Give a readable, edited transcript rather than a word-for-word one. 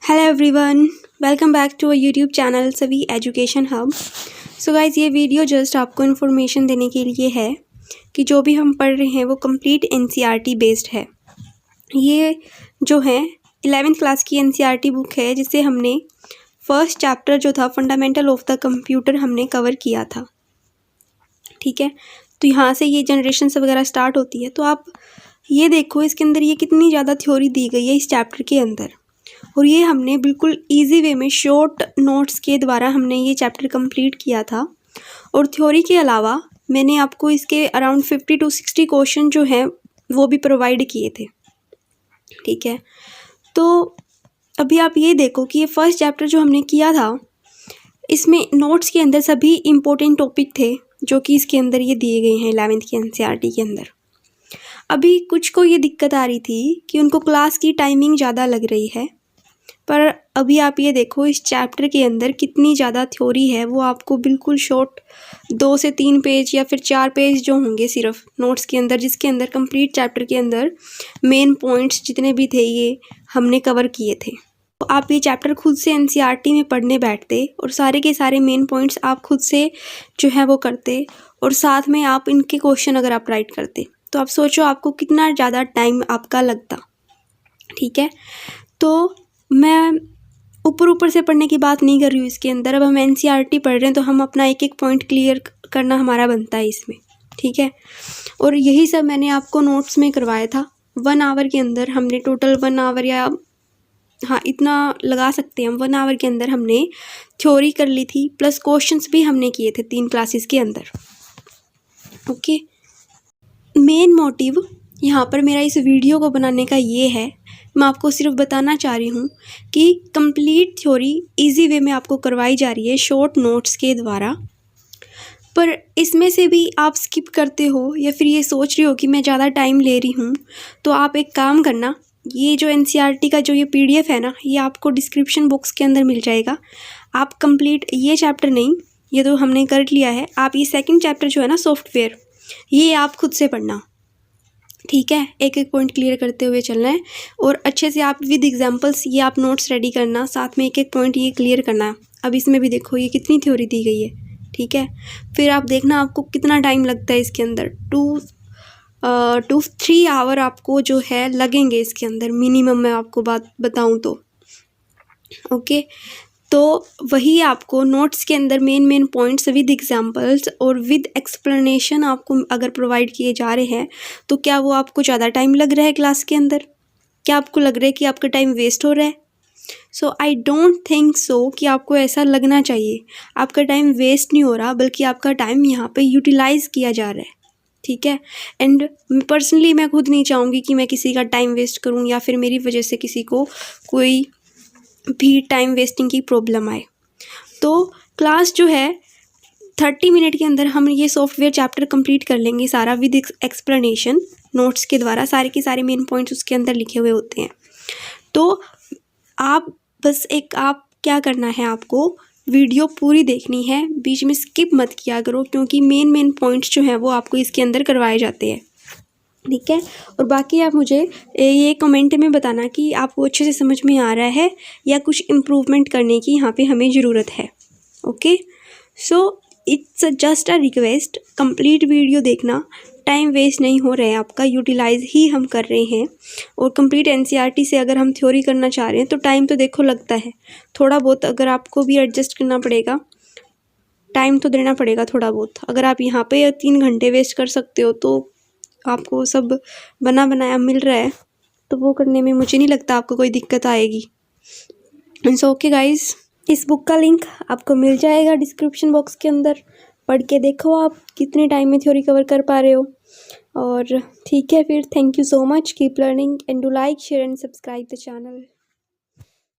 Hello everyone, welcome back to a YouTube channel सभी education hub. So guys, ये video just आपको information देने के लिए है कि जो भी हम पढ़ रहे हैं वो कंप्लीट एनसीईआरटी बेस्ड है। ये जो है 11th क्लास की एनसीईआरटी बुक है जिसे हमने फर्स्ट चैप्टर जो था फंडामेंटल ऑफ द कंप्यूटर हमने कवर किया था। ठीक है, तो यहाँ से ये जनरेशन्स वगैरह स्टार्ट होती है। तो आप ये देखो इसके अंदर ये कितनी ज़्यादा थ्योरी दी गई है इस चैप्टर के अंदर, और ये हमने बिल्कुल इजी वे में शॉर्ट नोट्स के द्वारा हमने ये चैप्टर कंप्लीट किया था। और थ्योरी के अलावा मैंने आपको इसके अराउंड 50 to 60 क्वेश्चन जो हैं वो भी प्रोवाइड किए थे। ठीक है, तो अभी आप ये देखो कि ये फर्स्ट चैप्टर जो हमने किया था इसमें नोट्स के अंदर सभी इम्पोर्टेंट टॉपिक थे जो कि इसके अंदर ये दिए गए हैं 11th की एनसीईआरटी के अंदर। अभी कुछ को ये दिक्कत आ रही थी कि उनको क्लास की टाइमिंग ज़्यादा लग रही है, पर अभी आप ये देखो इस चैप्टर के अंदर कितनी ज़्यादा थ्योरी है। वो आपको बिल्कुल शॉर्ट 2 से 3 पेज या फिर 4 पेज जो होंगे सिर्फ नोट्स के अंदर, जिसके अंदर कंप्लीट चैप्टर के अंदर मेन पॉइंट्स जितने भी थे ये हमने कवर किए थे। तो आप ये चैप्टर खुद से एनसीईआरटी में पढ़ने बैठते और सारे के सारे मेन पॉइंट्स आप खुद से जो है वो करते, और साथ में आप इनके क्वेश्चन अगर आप राइट करते तो आप सोचो आपको कितना ज़्यादा टाइम आपका लगता। ठीक है, तो मैं ऊपर से पढ़ने की बात नहीं कर रही हूँ इसके अंदर। अब हम एनसीईआरटी पढ़ रहे हैं तो हम अपना एक एक पॉइंट क्लियर करना हमारा बनता है इसमें। ठीक है, और यही सब मैंने आपको नोट्स में करवाया था। 1 आवर के अंदर हमने टोटल 1 आवर या हाँ इतना लगा सकते हैं हम, 1 आवर के अंदर हमने थ्योरी कर ली थी, प्लस क्वेश्चंस भी हमने किए थे 3 क्लासेस के अंदर। ओके, मेन मोटिव यहाँ पर मेरा इस वीडियो को बनाने का ये है, मैं आपको सिर्फ बताना चाह रही हूँ कि कंप्लीट थ्योरी इजी वे में आपको करवाई जा रही है शॉर्ट नोट्स के द्वारा। पर इसमें से भी आप स्किप करते हो या फिर ये सोच रही हो कि मैं ज़्यादा टाइम ले रही हूँ, तो आप एक काम करना, ये जो एनसीईआरटी का जो ये पीडीएफ है ना, ये आपको डिस्क्रिप्शन बॉक्स के अंदर मिल जाएगा। आप कंप्लीट ये चैप्टर नहीं, ये तो हमने कर लिया है, आप ये सेकेंड चैप्टर जो है ना सॉफ्टवेयर, ये आप खुद से पढ़ना। ठीक है, एक एक पॉइंट क्लियर करते हुए चलना है, और अच्छे से आप विद एग्जांपल्स ये आप नोट्स रेडी करना, साथ में एक एक पॉइंट ये क्लियर करना है। अब इसमें भी देखो ये कितनी थ्योरी दी गई है। ठीक है, फिर आप देखना आपको कितना टाइम लगता है इसके अंदर। 2-3 आवर आपको जो है लगेंगे इसके अंदर मिनिमम, मैं आपको बात बताऊँ तो। ओके, तो वही आपको नोट्स के अंदर मेन पॉइंट्स विद एग्जांपल्स और विद एक्सप्लेनेशन आपको अगर प्रोवाइड किए जा रहे हैं, तो क्या वो आपको ज़्यादा टाइम लग रहा है क्लास के अंदर? क्या आपको लग रहा है कि आपका टाइम वेस्ट हो रहा है? सो आई डोंट थिंक सो कि आपको ऐसा लगना चाहिए। आपका टाइम वेस्ट नहीं हो रहा, बल्कि आपका टाइम यहाँ पे यूटिलाइज़ किया जा रहा है। ठीक है, एंड पर्सनली मैं खुद नहीं चाहूँगी कि मैं किसी का टाइम वेस्ट करूँ या फिर मेरी वजह से किसी को कोई भी टाइम वेस्टिंग की प्रॉब्लम आए। तो क्लास जो है 30 मिनट के अंदर हम ये सॉफ्टवेयर चैप्टर कंप्लीट कर लेंगे सारा विद एक्सप्लेनेशन नोट्स के द्वारा। सारे के सारे मेन पॉइंट्स उसके अंदर लिखे हुए होते हैं। तो आप बस आप क्या करना है, आपको वीडियो पूरी देखनी है, बीच में स्किप मत किया करो, क्योंकि मेन पॉइंट्स जो हैं वो आपको इसके अंदर करवाए जाते हैं। ठीक है, और बाकी आप मुझे ये कमेंट में बताना कि आपको अच्छे से समझ में आ रहा है या कुछ इम्प्रूवमेंट करने की यहाँ पे हमें ज़रूरत है। Okay, so it's just a request, complete video देखना, टाइम वेस्ट नहीं हो रहा है आपका, यूटिलाइज़ ही हम कर रहे हैं। और कंप्लीट एनसीईआरटी से अगर हम थ्योरी करना चाह रहे हैं तो टाइम तो देखो लगता है थोड़ा बहुत, अगर आपको भी एडजस्ट करना पड़ेगा, टाइम तो देना पड़ेगा थोड़ा बहुत। अगर आप यहाँ पे 3 घंटे वेस्ट कर सकते हो तो आपको सब बना बनाया मिल रहा है, तो वो करने में मुझे नहीं लगता आपको कोई दिक्कत आएगी। सो ओके गाइज़, इस बुक का लिंक आपको मिल जाएगा डिस्क्रिप्शन बॉक्स के अंदर। पढ़ के देखो आप कितने टाइम में थ्योरी कवर कर पा रहे हो। और ठीक है, फिर thank you so much, keep learning and do like, share and subscribe the channel.